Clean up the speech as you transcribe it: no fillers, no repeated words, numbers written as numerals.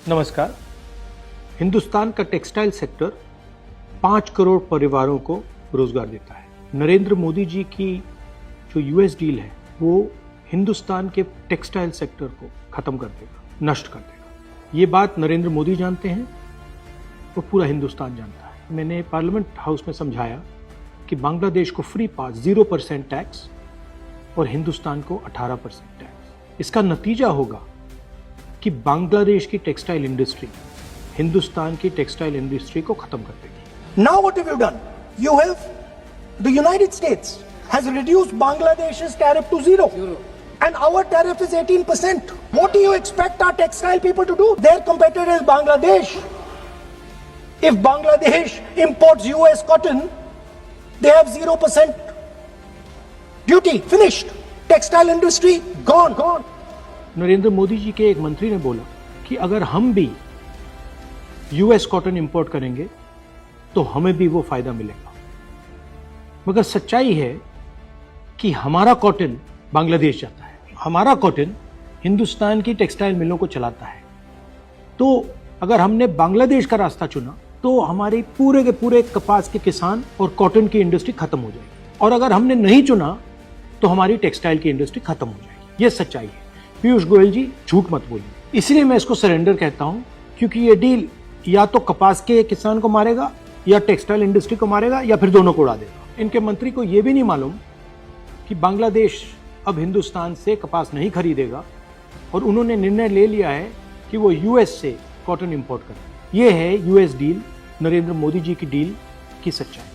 नमस्कार। हिंदुस्तान का textile sector 5 crore परिवारों को रोजगार देता है। नरेंद्र मोदी जी की जो यूएस डील है वो हिंदुस्तान के टेक्सटाइल सेक्टर को खत्म कर देगा, नष्ट कर देगा। ये बात नरेंद्र मोदी जानते हैं और पूरा हिंदुस्तान जानता है। मैंने पार्लियामेंट हाउस में समझाया कि बांग्लादेश को फ्री पास 0% टैक्स और हिंदुस्तान को 18% टैक्स। इसका नतीजा होगा कि बांग्लादेश की टेक्सटाइल इंडस्ट्री हिंदुस्तान की टेक्सटाइल इंडस्ट्री को खत्म कर देगी। Now what have you done? You have, the United States has reduced Bangladesh's tariff to zero. And our tariff is 18%. What do you expect our textile people to do? Their competitor is Bangladesh. If Bangladesh imports US cotton, they have 0% duty. Finished. Textile industry gone. Narendra Modi ji के एक मंत्री ने बोला कि अगर हम भी US cotton import करेंगे तो हमें भी वो फायदा मिलेगा। मगर सच्चाई है कि हमारा कॉटन बांग्लादेश जाता है, हमारा कॉटन हिंदुस्तान की टेक्सटाइल मिलों को चलाता है। तो अगर हमने बांग्लादेश का रास्ता चुना तो हमारे पूरे के पूरे कपास के किसान और कॉटन की इंडस्ट्री खत्म हो जाएगी, और अगर हमने नहीं चुना तो हमारी टेक्सटाइल की इंडस्ट्री खत्म हो जाएगी। ये सच्चाई है। पीयूष गोयल जी, झूठ मत बोलिए। इसलिए मैं इसको सरेंडर कहता हूं, क्योंकि ये डील या तो कपास के किसान को मारेगा या टेक्सटाइल इंडस्ट्री को मारेगा या फिर दोनों को उड़ा देगा। इनके मंत्री को यह भी नहीं मालूम कि बांग्लादेश अब हिंदुस्तान से कपास नहीं खरीदेगा और उन्होंने निर्णय ले लिया है कि वो यूएस से कॉटन इंपोर्ट करें। यह है यूएस डील, नरेंद्र मोदी जी की डील की सच्चाई।